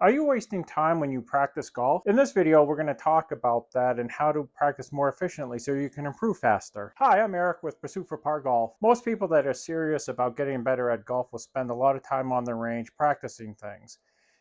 Are you wasting time when you practice golf? In this video, we're going to talk about that and how to practice more efficiently so you can improve faster. Hi, I'm Eric with Pursuit for Par Golf. Most people that are serious about getting better at golf will spend a lot of time on the range practicing things.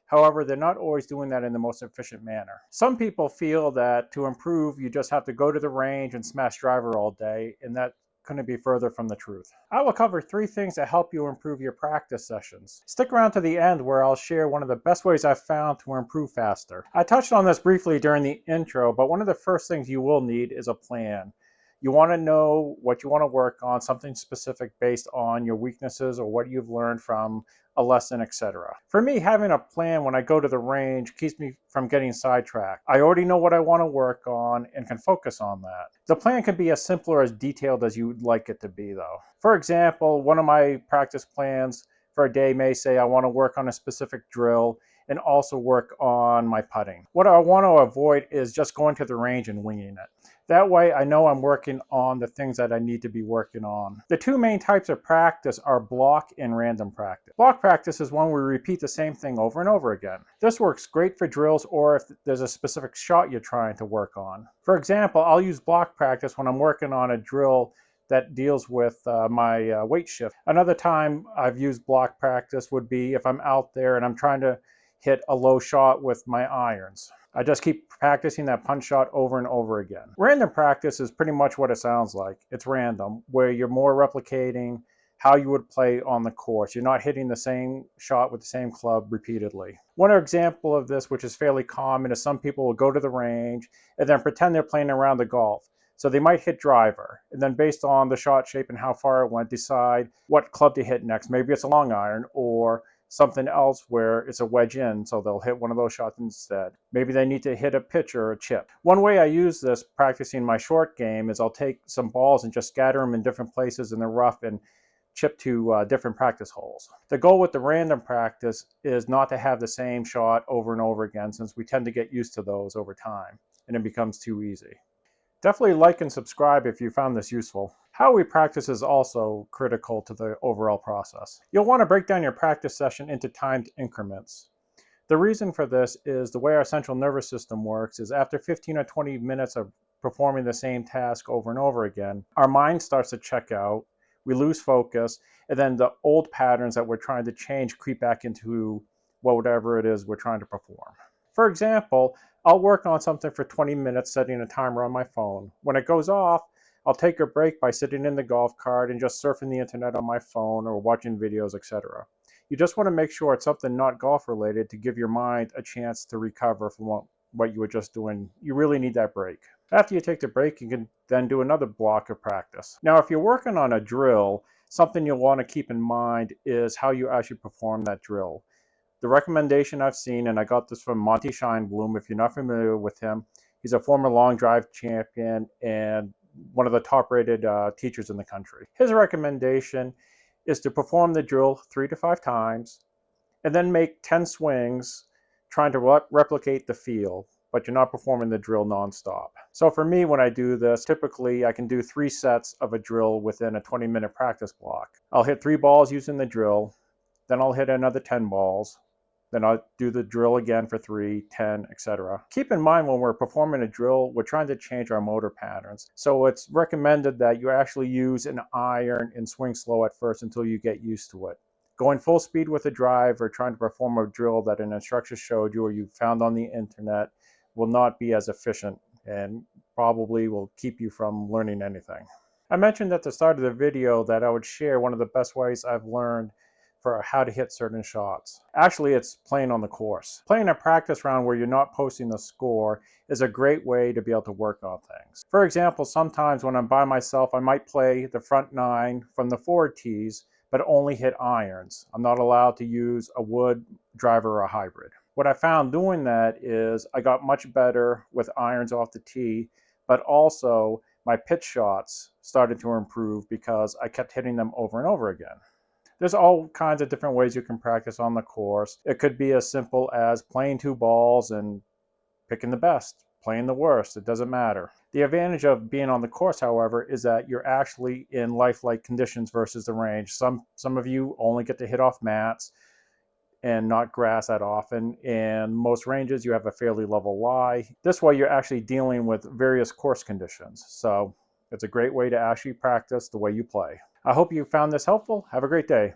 However, they're not always doing that in the most efficient manner. Some people feel that to improve, you just have to go to the range and smash driver all day, and that couldn't be further from the truth. I will cover 3 things that help you improve your practice sessions. Stick around to the end where I'll share one of the best ways I've found to improve faster. I touched on this briefly during the intro, but one of the first things you will need is a plan. You want to know what you want to work on, something specific based on your weaknesses or what you've learned from a lesson, etc. For me, having a plan when I go to the range keeps me from getting sidetracked. I already know what I want to work on and can focus on that. The plan can be as simple or as detailed as you'd like it to be, though. For example, one of my practice plans for a day may say I want to work on a specific drill and also work on my putting. What I want to avoid is just going to the range and winging it. That way I know I'm working on the things that I need to be working on. The 2 main types of practice are block and random practice. Block practice is when we repeat the same thing over and over again. This works great for drills or if there's a specific shot you're trying to work on. For example, I'll use block practice when I'm working on a drill that deals with my weight shift. Another time I've used block practice would be if I'm out there and I'm trying to hit a low shot with my irons. I just keep practicing that punch shot over and over again. Random practice is pretty much what it sounds like. It's random, where you're more replicating how you would play on the course. You're not hitting the same shot with the same club repeatedly. One example of this, which is fairly common, is some people will go to the range and then pretend they're playing around the golf. So they might hit driver, and then based on the shot shape and how far it went, decide what club to hit next. Maybe it's a long iron or something else where it's a wedge in, so they'll hit one of those shots instead. Maybe they need to hit a pitch or a chip. One way I use this practicing my short game is I'll take some balls and just scatter them in different places in the rough and chip to different practice holes. The goal with the random practice is not to have the same shot over and over again, since we tend to get used to those over time and it becomes too easy. Definitely like and subscribe if you found this useful. How we practice is also critical to the overall process. You'll want to break down your practice session into timed increments. The reason for this is the way our central nervous system works is after 15 or 20 minutes of performing the same task over and over again, our mind starts to check out, we lose focus, and then the old patterns that we're trying to change creep back into whatever it is we're trying to perform. For example, I'll work on something for 20 minutes setting a timer on my phone. When it goes off, I'll take a break by sitting in the golf cart and just surfing the internet on my phone or watching videos, etc. You just want to make sure it's something not golf related to give your mind a chance to recover from what you were just doing. You really need that break. After you take the break, you can then do another block of practice. Now, if you're working on a drill, something you'll want to keep in mind is how you actually perform that drill. The recommendation I've seen, and I got this from Monty Scheinblum, if you're not familiar with him, he's a former long drive champion and one of the top-rated teachers in the country. His recommendation is to perform the drill 3 to 5 times and then make 10 swings trying to replicate the feel, but you're not performing the drill nonstop. So for me, when I do this, typically I can do 3 sets of a drill within a 20-minute practice block. I'll hit 3 balls using the drill, then I'll hit another 10 balls, then I'll do the drill again for 3, 10, etc. Keep in mind when we're performing a drill, we're trying to change our motor patterns. So it's recommended that you actually use an iron and swing slow at first until you get used to it. Going full speed with a drive or trying to perform a drill that an instructor showed you or you found on the internet will not be as efficient and probably will keep you from learning anything. I mentioned at the start of the video that I would share one of the best ways I've learned for how to hit certain shots. Actually, it's playing on the course. Playing a practice round where you're not posting the score is a great way to be able to work on things. For example, sometimes when I'm by myself, I might play the front 9 from the forward tees, but only hit irons. I'm not allowed to use a wood, driver, or a hybrid. What I found doing that is I got much better with irons off the tee, but also my pitch shots started to improve because I kept hitting them over and over again. There's all kinds of different ways you can practice on the course. It could be as simple as playing 2 balls and picking the best, playing the worst, it doesn't matter. The advantage of being on the course, however, is that you're actually in lifelike conditions versus the range. Some of you only get to hit off mats. and not grass that often. In most ranges, you have a fairly level lie. This way, you're actually dealing with various course conditions. So it's a great way to actually practice the way you play. I hope you found this helpful. Have a great day.